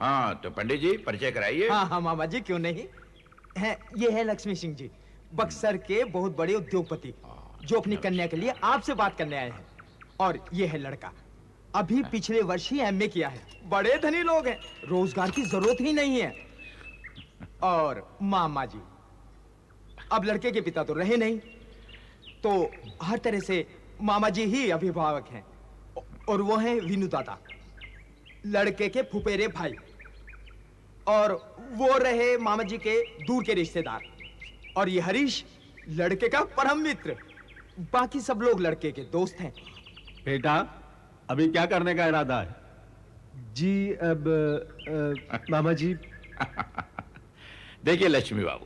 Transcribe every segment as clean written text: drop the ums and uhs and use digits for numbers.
हाँ तो पंडित जी परिचय कराइए। हाँ हाँ मामा जी, क्यों नहीं है। ये है लक्ष्मी सिंह जी, बक्सर के बहुत बड़े उद्योगपति, जो अपनी कन्या के लिए आपसे बात करने आए हैं। और ये है लड़का, अभी पिछले वर्ष ही एमए किया है। बड़े धनी लोग हैं, रोजगार की जरूरत ही नहीं है। और मामा जी, अब लड़के के पिता तो रहे नहीं, तो हर तरह से मामा जी ही अभिभावक हैं। और वो हैं विनु दादा, लड़के के फुफेरे भाई। और वो रहे मामा जी के दूर के रिश्तेदार। और ये हरीश, लड़के का परम मित्र। बाकी सब लोग लड़के के दोस्त हैं। बेटा, अभी क्या करने का इरादा है? जी अब मामा जी। देखिए लक्ष्मी बाबू,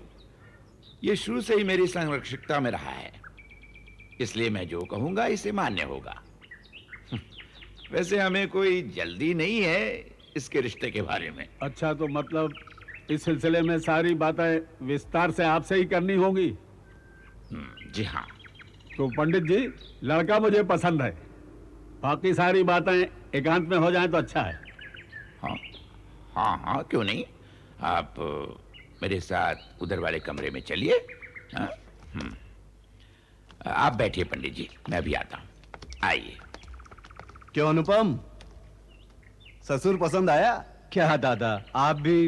ये शुरू से ही मेरी संरक्षकता में रहा है, इसलिए मैं जो कहूंगा इसे मान्य होगा। वैसे हमें कोई जल्दी नहीं है इसके रिश्ते के बारे में। अच्छा, तो मतलब इस सिलसिले में सारी बातें विस्तार से आपसे ही करनी होगी? जी हाँ। तो पंडित जी, लड़का मुझे पसंद है, बाकी सारी बातें एकांत में हो जाएं तो अच्छा है। हाँ हाँ हाँ, क्यों नहीं। आप मेरे साथ उधर वाले कमरे में चलिए। हाँ? आप बैठिए पंडित जी, मैं भी आता हूँ। आइए। क्यों अनुपम, ससुर पसंद आया क्या? दादा आप भी।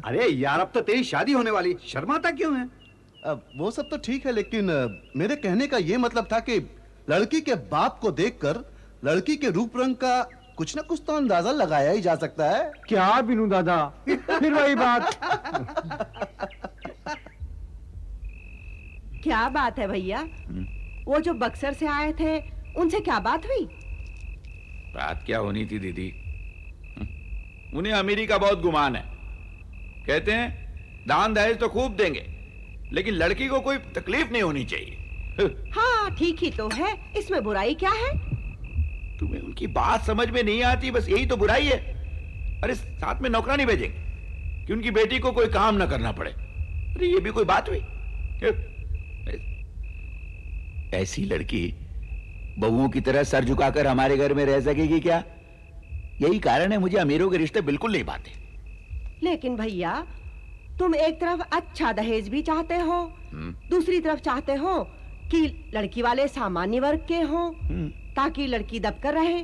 अरे यार, अब तो तेरी शादी होने वाली, शर्माता क्यों है? अब वो सब तो ठीक है, लेकिन मेरे कहने का ये मतलब था कि लड़की के बाप को देखकर लड़की के रूप रंग का कुछ ना कुछ तो अंदाजा लगाया ही जा सकता है। क्या बिनू दादा, फिर वही बात। क्या बात है भैया, वो जो बक्सर से आए थे उनसे क्या बात हुई? बात क्या होनी थी दीदी, उन्हें अमीरी का बहुत गुमान है। कहते हैं दान दहेज तो खूब देंगे, लेकिन लड़की को कोई तकलीफ नहीं होनी चाहिए। हाँ ठीक ही तो है, इसमें बुराई क्या है? तुम्हें उनकी बात समझ में नहीं आती, बस यही तो बुराई है। अरे साथ में नौकरानी भेजेंगे कि उनकी बेटी को कोई काम ना करना पड़े। अरे ये भी कोई बात हुई? ऐसी लड़की बहुओं की तरह सर झुकाकर हमारे घर में रह सकेगी क्या? यही कारण है मुझे अमीरों के रिश्ते बिल्कुल नहीं भाते। लेकिन भैया, तुम एक तरफ अच्छा दहेज भी चाहते हो, दूसरी तरफ चाहते हो कि लड़की वाले सामान्य वर्ग के हों, ताकि लड़की दबकर रहे।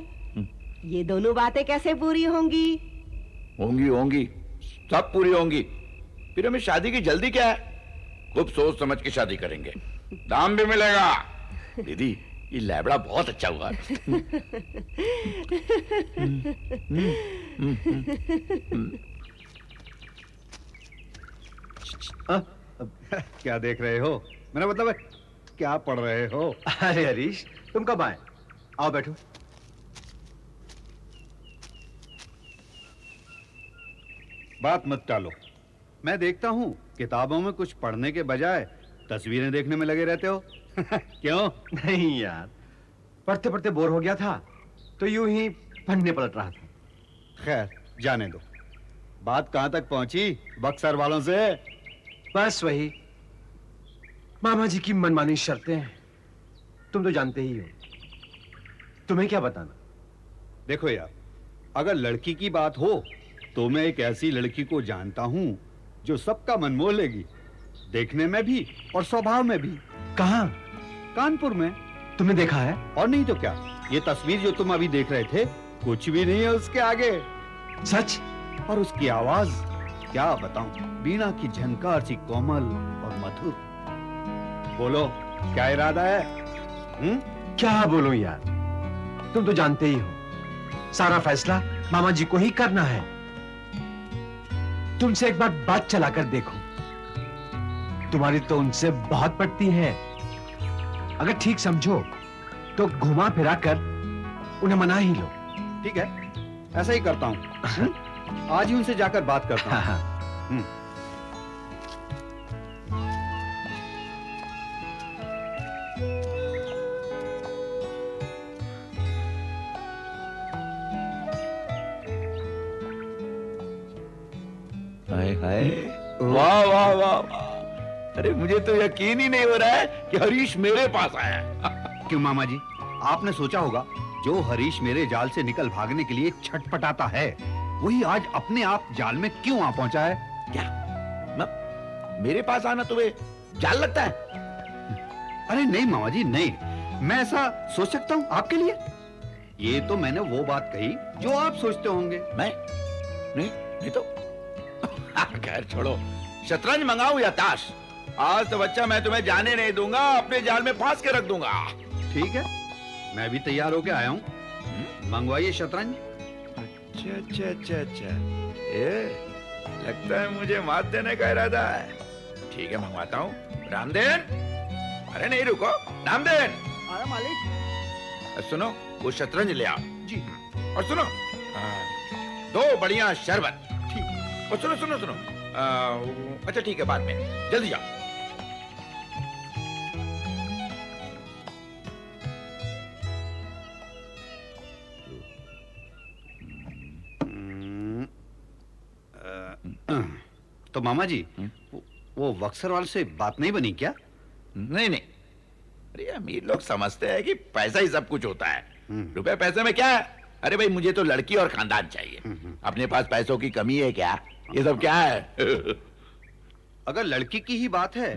ये दोनों बातें कैसे पूरी होंगी? होंगी होंगी, सब पूरी होंगी। फिर हमें शादी की जल्दी क्या है? खूब सोच समझ के शादी करेंगे, दाम भी मिलेगा। दीदी, ये लैबड़ा बहुत अच्छा हुआ। क्या देख रहे हो? मेरा मतलब है, क्या पढ़ रहे हो? अरे हरीश, तुम कब आए? आओ बैठो। बात मत टालो। मैं देखता हूँ किताबों में कुछ पढ़ने के बजाय तस्वीरें देखने में लगे रहते हो। क्यों? नहीं यार, पढ़ते पढ़ते बोर हो गया था तो यूं ही पढ़ने पलट रहा था। खैर, जाने दो। बात कहाँ तक पहुंची बक्सर वालों से? बस वही मामा जी की मनमानी शर्तें हैं, तुम तो जानते ही हो। तुम्हें क्या बताना। देखो यार, अगर लड़की की बात हो तो मैं एक ऐसी लड़की को जानता हूँ जो सबका मन मोह लेगी, देखने में भी और स्वभाव में भी। कहाँ? कानपुर में। तुमने देखा है? और नहीं तो क्या, ये तस्वीर जो तुम अभी देख रहे थे कुछ भी नहीं है उसके आगे। सच? और उसकी आवाज क्या बताऊं, बीना की झनकार सी कोमल और मधुर। बोलो, क्या इरादा है? क्या बोलूं यार, तुम तो जानते ही हो, सारा फैसला मामा जी को ही करना है। तुमसे एक बार बात चलाकर देखो, तुम्हारी तो उनसे बहुत पटती है। अगर ठीक समझो तो घुमा फिरा कर उन्हें मना ही लो। ठीक है, ऐसा ही करता हूँ। आज ही उनसे जाकर बात करता हूँ। हाय हाय, वाह वाह वाह वाह। अरे मुझे तो यकीन ही नहीं हो रहा है कि हरीश मेरे पास आया है। क्यों मामा जी, आपने सोचा होगा जो हरीश मेरे जाल से निकल भागने के लिए छटपटाता है वही आज अपने आप जाल में क्यों आ पहुंचा है? क्या मेरे पास आना तुम्हें जाल लगता है? अरे नहीं मामा जी, नहीं, मैं ऐसा सोच सकता हूँ आपके लिए? ये तो मैंने वो बात कही जो आप सोचते होंगे। मैं नहीं तो खैर छोड़ो, शतरंज मंगाऊं या ताश? आज तो बच्चा मैं तुम्हें जाने नहीं दूंगा, अपने जाल में फांस के रख दूंगा। ठीक है, मैं भी तैयार होके आया हूँ, मंगवाइए शतरंज। अच्छा अच्छा अच्छा अच्छा, ये लगता है मुझे मात देने का इरादा है। ठीक है, मंगवाता हूँ। रामदेन, अरे नहीं रुको, रामदेन। आया मालिक। सुनो, वो शतरंज ले आओ। जी। और सुनो, 2 बढ़िया शरबत। ठीक। और सुनो सुनो सुनो, अच्छा ठीक है, बाद में, जल्दी जाओ। तो मामा जी, वो वक्सरवाल से बात नहीं बनी क्या? नहीं नहीं, अरे अमीर लोग समझते हैं कि पैसा ही सब कुछ होता है। रुपए पैसे में क्या है? अरे भाई, मुझे तो लड़की और खानदान चाहिए। अपने पास पैसों की कमी है क्या? ये सब क्या है? अगर लड़की की ही बात है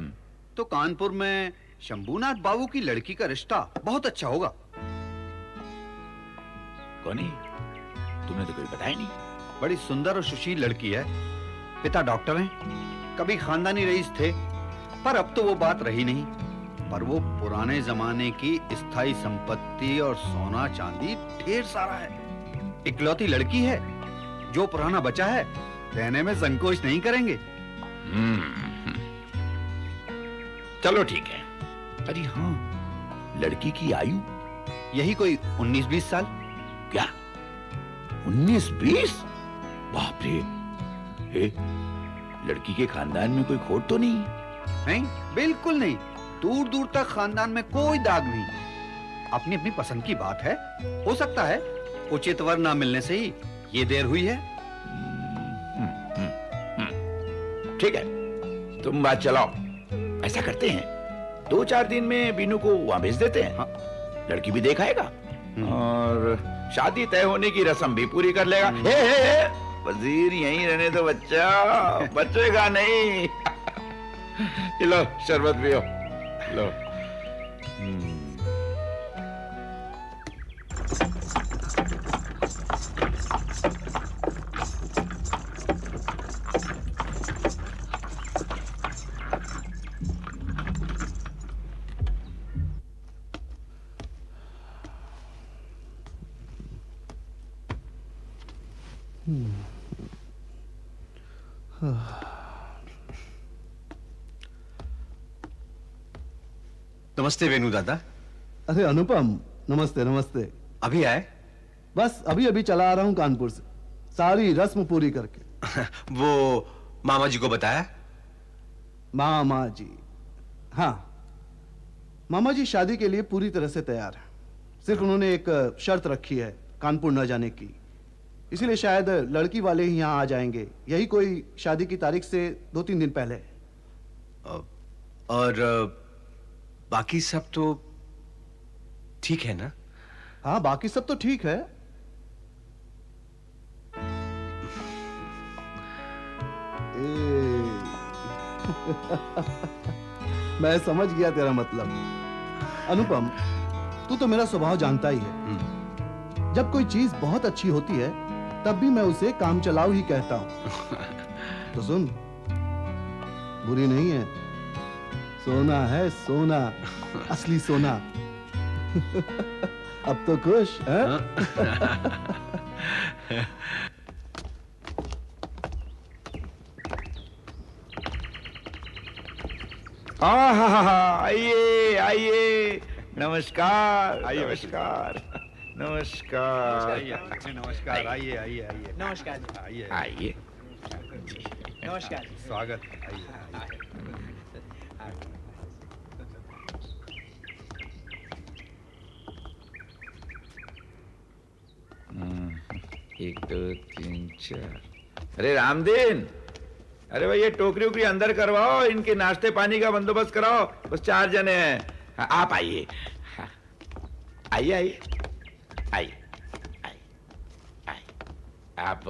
तो कानपुर में शंभूनाथ बाबू की लड़की का रिश्ता बहुत अच्छा होगा। कौन है? तुमने तो कोई बताया नहीं। बड़ी सुंदर और सुशील लड़की है, पिता डॉक्टर हैं, कभी खानदानी रईस थे, पर अब तो वो बात रही नहीं। पर वो पुराने जमाने की स्थायी संपत्ति और सोना चांदी ढेर सारा है। इकलौती लड़की है, जो पुराना बचा है देने में संकोच नहीं करेंगे। चलो ठीक है। अरे हाँ, लड़की की आयु यही कोई 19-20 साल। क्या 19-20? बाप रे। हे, लड़की के खानदान में कोई खोट तो नहीं? नहीं, बिल्कुल नहीं, दूर दूर तक खानदान में कोई दाग नहीं। अपनी अपनी पसंद की बात है, हो सकता है उचित वर ना मिलने से ही ये देर हुई है। ठीक है, तुम बात चलाओ। ऐसा करते हैं, 2-4 दिन में बीनू को वहां भेज देते हैं। हाँ, लड़की भी देख आएगा और शादी तय होने की रस्म भी पूरी कर लेगा। हे, वजीर यहीं रहने दो बच्चा, बचेगा नहीं। लो शरबत पियो, लो। नमस्ते वेणु दादा। अरे अनुपम, नमस्ते नमस्ते। अभी आए? बस अभी अभी चला आ रहा हूँ कानपुर से, सारी रस्म पूरी करके। वो मामा जी को बताया? मामा जी, हाँ, मामा जी शादी के लिए पूरी तरह से तैयार है। सिर्फ उन्होंने एक शर्त रखी है कानपुर न जाने की, इसीलिए शायद लड़की वाले ही यहाँ आ जाएंगे, यही कोई शादी की तारीख से 2-3 दिन पहले। और बाकी सब तो ठीक है ना? हाँ, बाकी सब तो ठीक है। मैं समझ गया तेरा मतलब। अनुपम, तू तो मेरा स्वभाव जानता ही है। जब कोई चीज बहुत अच्छी होती है तब भी मैं उसे काम चलाओ ही कहता हूं। तो सुन, बुरी नहीं है, सोना है सोना, असली सोना। अब तो खुश है? आइए आइए, नमस्कार। नमस्कार नमस्कार। नमस्कार, आइए आइए आइए। नमस्कार जी। आइए आइए। नमस्कार। स्वागत, आइए। एक, दो, तीन, चार। अरे रामदीन, अरे भाई ये टोकरी उकरी अंदर करवाओ, इनके नाश्ते पानी का बंदोबस्त कराओ। बस 4 जने हैं। हाँ, आप आइए। हाँ, आइए आइए आइए आइए आइए। आप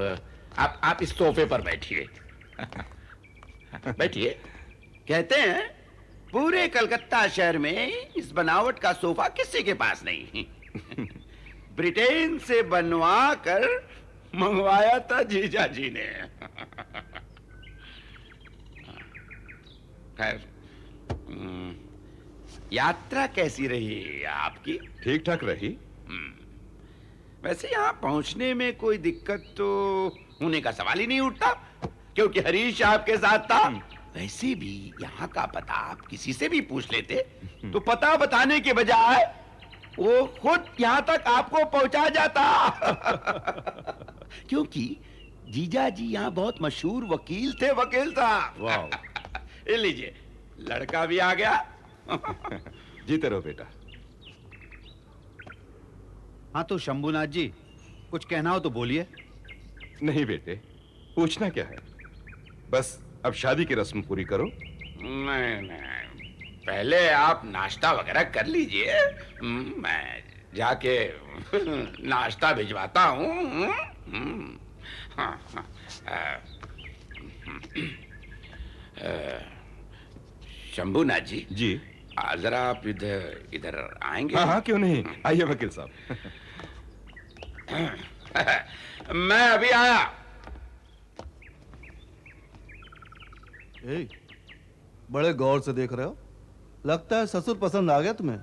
आप इस सोफे पर बैठिए। बैठिए। कहते हैं पूरे कलकत्ता शहर में इस बनावट का सोफा किसी के पास नहीं। ब्रिटेन से बनवा कर मंगवाया था जीजा जी ने। खैर, यात्रा कैसी रही आपकी? ठीक ठाक रही। वैसे यहाँ पहुंचने में कोई दिक्कत तो होने का सवाल ही नहीं उठता, क्योंकि हरीश आपके साथ था। वैसे भी यहाँ का पता आप किसी से भी पूछ लेते तो पता बताने के बजाय वो खुद यहाँ तक आपको पहुंचा जाता। क्योंकि जीजा जी यहाँ बहुत मशहूर वकील थे, वकील साहब। वाह। ये लीजिए, लड़का भी आ गया। जीते रहो बेटा। हाँ तो शंभूनाथ जी, कुछ कहना हो तो बोलिए। नहीं बेटे, पूछना क्या है, बस अब शादी की रस्म पूरी करो। नहीं, पहले आप नाश्ता वगैरह कर लीजिए। मैं जाके नाश्ता भिजवाता हूँ। शंभूनाथ जी, जी। जरा आप इधर इधर आएंगे? हाँ हाँ, क्यों नहीं, आइए वकील साहब। मैं अभी आया। ए, बड़े गौर से देख रहे हो, लगता है ससुर पसंद आ गया तुम्हें।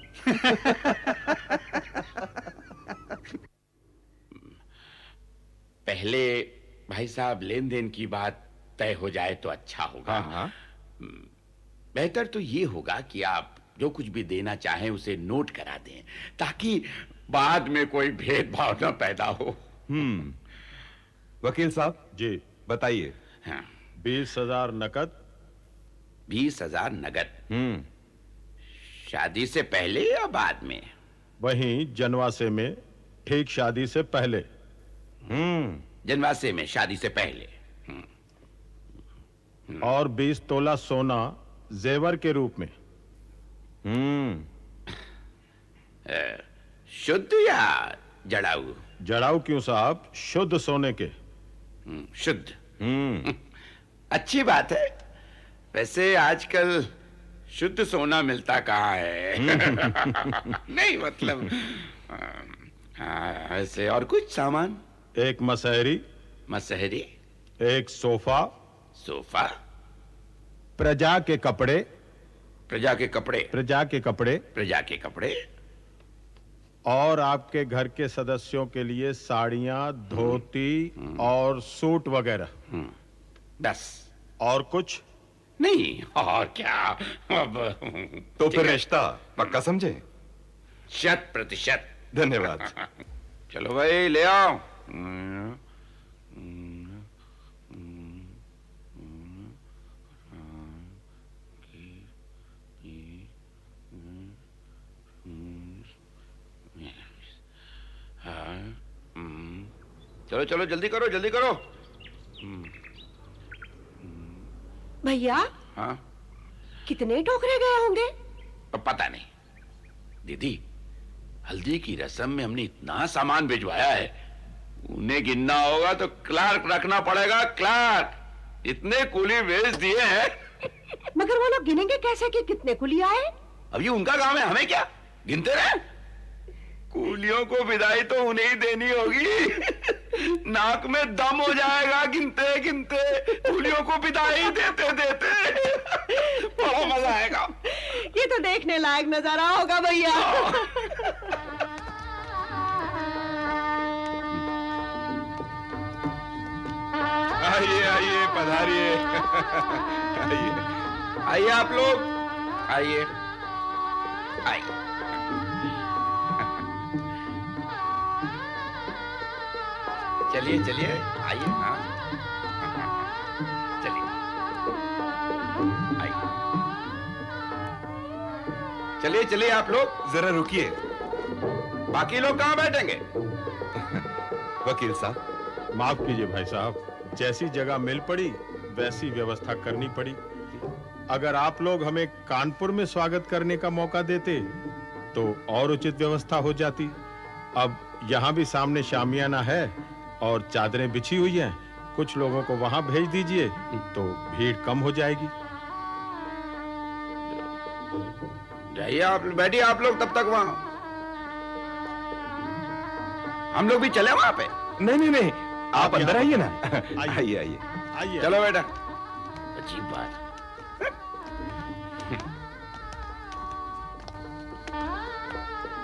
पहले भाई साहब लेन देन की बात तय हो जाए तो अच्छा होगा। हाँ हाँ। बेहतर तो ये होगा कि आप जो कुछ भी देना चाहें उसे नोट करा दें, ताकि बाद में कोई भेदभाव न पैदा हो। वकील साहब जी, बताइए। हाँ, 20,000 नकद। 20,000 नगद। शादी से पहले या बाद में? वहीं जनवासे में, ठीक शादी से पहले। जनवासे में शादी से पहले। और 20 तोला सोना जेवर के रूप में। शुद्ध या जड़ाऊ? जड़ाऊ क्यों साहब, शुद्ध सोने के। शुद्ध। अच्छी बात है। वैसे आजकल शुद्ध सोना मिलता कहाँ है? नहीं मतलब ऐसे और कुछ सामान? एक मसहरी। मसहरी? एक सोफा। सोफा? प्रजा के कपड़े। प्रजा के कपड़े? प्रजा के कपड़े। प्रजा के कपड़े। और आपके घर के सदस्यों के लिए साड़ियां, धोती और सूट वगैरह। बस? और कुछ नहीं, और क्या? अब तो फिर रिश्ता पक्का समझे? 100%। धन्यवाद। चलो भाई, ले आओ। चलो चलो, जल्दी करो, जल्दी करो। भैया, हाँ? कितने टोकरे गए होंगे? अब पता नहीं दीदी, हल्दी की रस्म में हमने इतना सामान भिजवाया है, उन्हें गिनना होगा तो क्लार्क रखना पड़ेगा। क्लार्क इतने कुली भेज दिए हैं। मगर वो लोग गिनेंगे कैसे कि कितने कुली आए? अब ये उनका काम है, हमें क्या? गिनते रहे। कूलियों को विदाई तो उन्हें ही देनी होगी। नाक में दम हो जाएगा गिनते गिनते, कूलियों को विदाई देते देते। बड़ा मजा आएगा। ये तो देखने लायक नजारा होगा भैया। आइए आइए, पधारिए। आइए आइए आप लोग, आइए आइए। चलिए चलिए, आइए। हाँ, चलिए आइए। चलिए चलिए आप लोग। जरा रुकिए। बाकी लोग कहाँ बैठेंगे? वकील साहब, माफ कीजिए भाई साहब, जैसी जगह मिल पड़ी वैसी व्यवस्था करनी पड़ी। अगर आप लोग हमें कानपुर में स्वागत करने का मौका देते तो और उचित व्यवस्था हो जाती। अब यहाँ भी सामने शामियाना है और चादरें बिछी हुई हैं, कुछ लोगों को वहां भेज दीजिए तो भीड़ कम हो जाएगी। जाइए आप, बैठिए आप लोग तब तक वहां, हम लोग भी चले वहां पे। नहीं नहीं नहीं, आप अंदर आइए ना। आइए। आइए आइए। आइए। चलो बेटा। अजीब बात।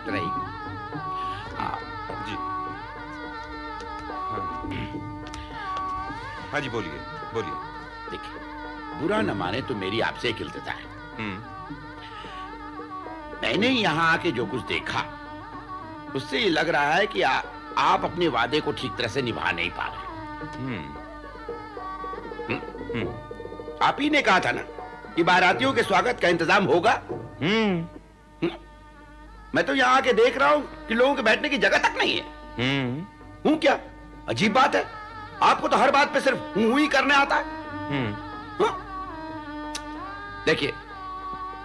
रही जी हाँ जी, बोलिए बोलिए। देखिए, बुरा न माने तो मेरी आपसे एक इल्तिजा है। मैंने यहाँ आके जो कुछ देखा उससे ये लग रहा है कि आप अपने वादे को ठीक तरह से निभा नहीं पा रहे। आप ही ने कहा था ना कि बारातियों के स्वागत का इंतजाम होगा। मैं तो यहाँ आके देख रहा हूँ कि लोगों के बैठने की जगह तक नहीं है। हूँ क्या? अजीब बात है, आपको तो हर बात पे सिर्फ हूँ ही करने आता है। हाँ? देखिए,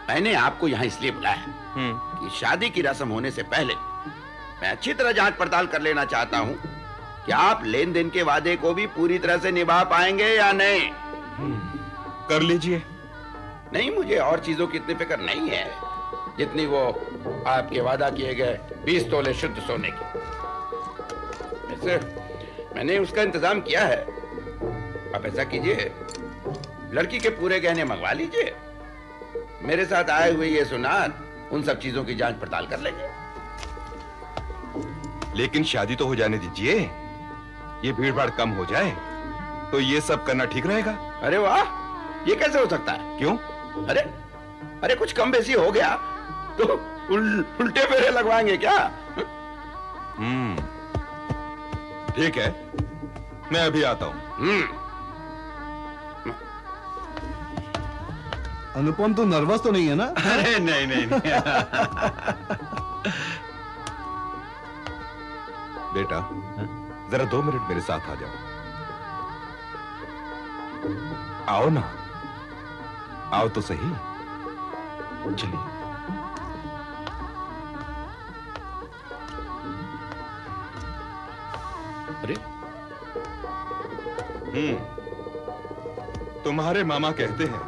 मैंने आपको यहाँ इसलिए बुलाया है कि शादी की रस्म होने से पहले मैं अच्छी तरह जांच पड़ताल कर लेना चाहता हूँ कि आप लेन देन के वादे को भी पूरी तरह से निभा पाएंगे या नहीं। कर लीजिए। नहीं, मुझे और चीजों की इतनी फिक्र नहीं है जितनी वो आपके वादा किए गए 20 तोले शुद्ध सोने की। वैसे मैंने उसका इंतजाम किया है। आप ऐसा कीजिए, लड़की के पूरे गहने मंगवा लीजिए। मेरे साथ आए हुए ये सुनार उन सब चीजों की जांच पड़ताल कर लेंगे। लेकिन शादी तो हो जाने दीजिए, ये भीड़ भाड़ कम हो जाए तो ये सब करना ठीक रहेगा। अरे वाह, ये कैसे हो सकता है? क्यों? अरे कुछ कम बेसी हो गया तो उल्टे फेरे लगवाएंगे क्या? ठीक है, मैं अभी आता हूं। अनुपम, तो नर्वस तो नहीं है ना? अरे नहीं नहीं, नहीं। बेटा, जरा 2 मिनट मेरे साथ आ जाओ। आओ ना, आओ तो सही। चलिए। अरे तुम्हारे मामा कहते हैं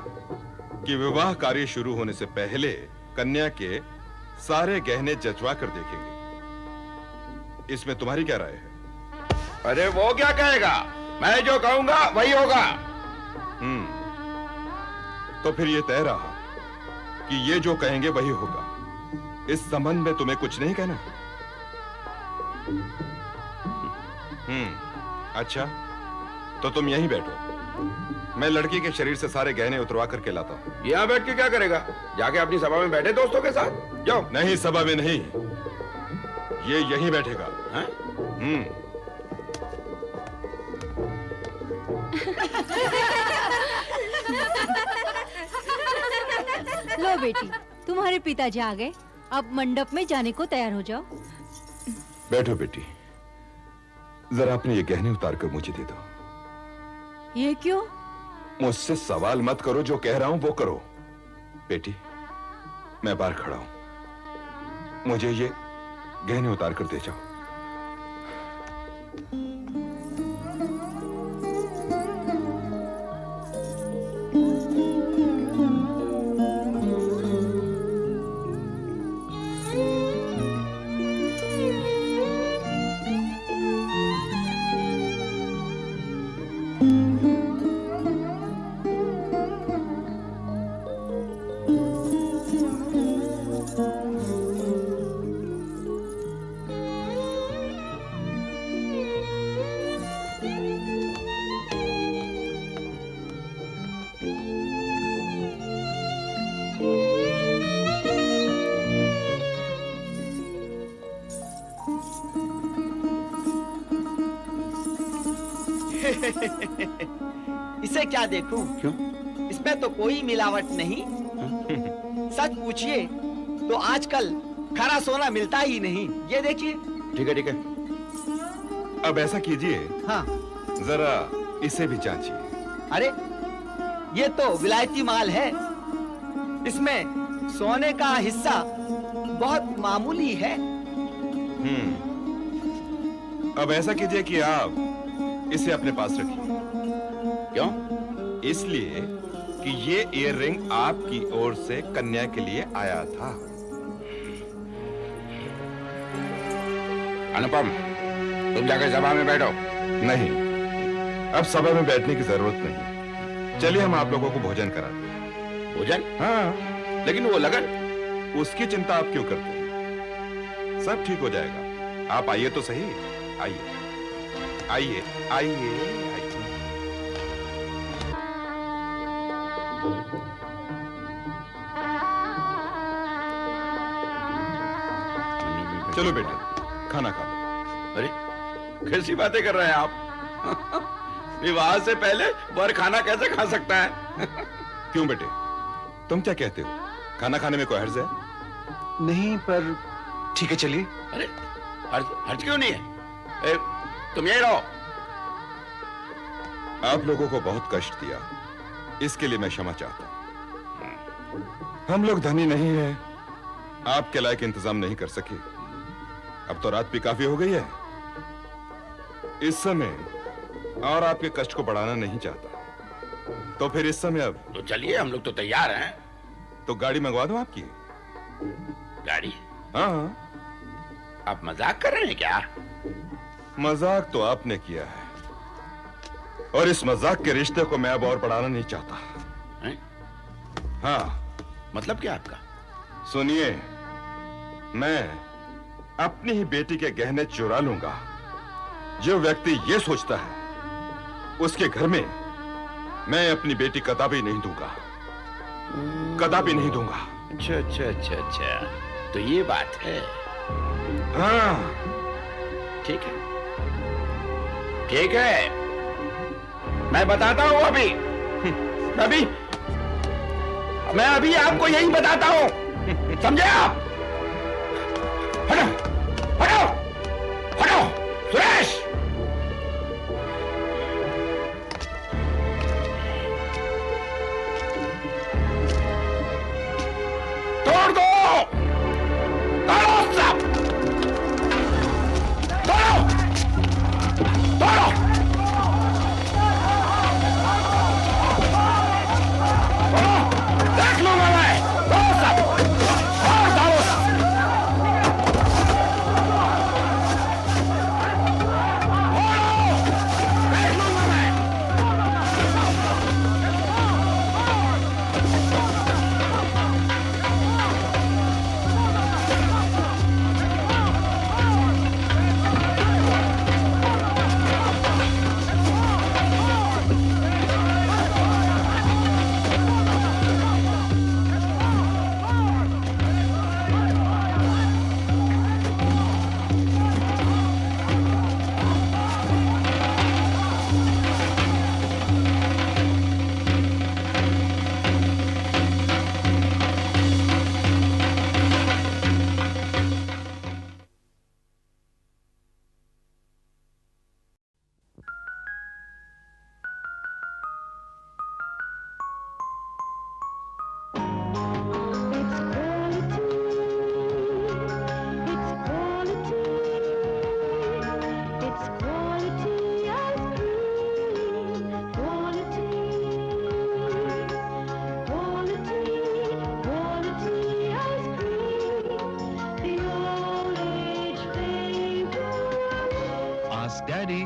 कि विवाह कार्य शुरू होने से पहले कन्या के सारे गहने जचवा कर देखेंगे। इसमें तुम्हारी क्या राय है? अरे वो क्या कहेगा, मैं जो कहूंगा वही होगा। तो फिर ये तय रहा कि ये जो कहेंगे वही होगा। इस संबंध में तुम्हें कुछ नहीं कहना? अच्छा, तो तुम यहीं बैठो, मैं लड़की के शरीर से सारे गहने उतरवा करके लाता हूं। यहाँ बैठ के क्या करेगा? जाके अपनी सभा में बैठे दोस्तों के साथ जाओ। नहीं, सभा में नहीं, ये यहीं बैठेगा। हाँ? लो बेटी, तुम्हारे पिताजी आ गए। अब मंडप में जाने को तैयार हो जाओ। बैठो बेटी, जरा अपने ये गहने उतार कर मुझे दे दो। ये क्यों? मुझसे सवाल मत करो, जो कह रहा हूं वो करो। बेटी, मैं बाहर खड़ा हूं, मुझे ये गहने उतार कर दे जाओ। इसे क्या देखूं? क्यों? इसमें तो कोई मिलावट नहीं। सच पूछिए तो आजकल खरा सोना मिलता ही नहीं। ये देखिए। ठीक है ठीक है। अब ऐसा कीजिए, हाँ। जरा इसे भी जांचिए। अरे ये तो विलायती माल है। इसमें सोने का हिस्सा बहुत मामूली है। अब ऐसा कीजिए कि आप इसे अपने पास रखिए। क्यों? इसलिए कि ये इयररिंग आपकी ओर से कन्या के लिए आया था। अनुपम, तुम जाकर सभा में बैठो। नहीं, अब सभा में बैठने की जरूरत नहीं। चलिए हम आप लोगों को भोजन कराते हैं। भोजन? हाँ, लेकिन वो लगन। उसकी चिंता आप क्यों करते हैं? सब ठीक हो जाएगा। आप आइए तो सही। आइए आइए आइए आइए। चलो बेटे, खाना खा लो। अरे, कैसी बातें कर रहे हैं आप? विवाह से पहले वर खाना कैसे खा सकता है? क्यों बेटे, तुम क्या कहते हो? खाना खाने में कोई हर्ज है? नहीं, पर ठीक है, चलिए। अरे, हर्ज क्यों नहीं है? तुम यही रहो। आप लोगों को बहुत कष्ट दिया, इसके लिए मैं क्षमा चाहता हूं। हम लोग धनी नहीं हैं, आपके लायक इंतजाम नहीं कर सके। अब तो रात भी काफी हो गई है। इस समय और आपके कष्ट को बढ़ाना नहीं चाहता। तो फिर इस समय अब तो चलिए, हम लोग तो तैयार हैं। तो गाड़ी मंगवा दूं आपकी? गाड़ी? हाँ। आप मजाक कर रहे हैं क्या? मजाक तो आपने किया है, और इस मजाक के रिश्ते को मैं अब और बढ़ाना नहीं चाहता। हैं? हाँ। मतलब क्या आपका? सुनिए, मैं अपनी ही बेटी के गहने चुरा लूंगा। जो व्यक्ति ये सोचता है, उसके घर में मैं अपनी बेटी कदापि नहीं दूंगा। कदापि नहीं दूंगा। अच्छा अच्छा अच्छा अच्छा, तो ये बात है। हाँ, ठीक है, ठीक है, मैं बताता हूं अभी। मैं अभी आपको यही बताता हूं, समझे आप? हटो, हटो, हटो, सुरेश! तोड़ दो! तोड़ो सब! तोड़ो! तोड़ो! देख लूंगा मैं! तोड़ो सब! और तोड़ो सब! देख लूंगा मैं!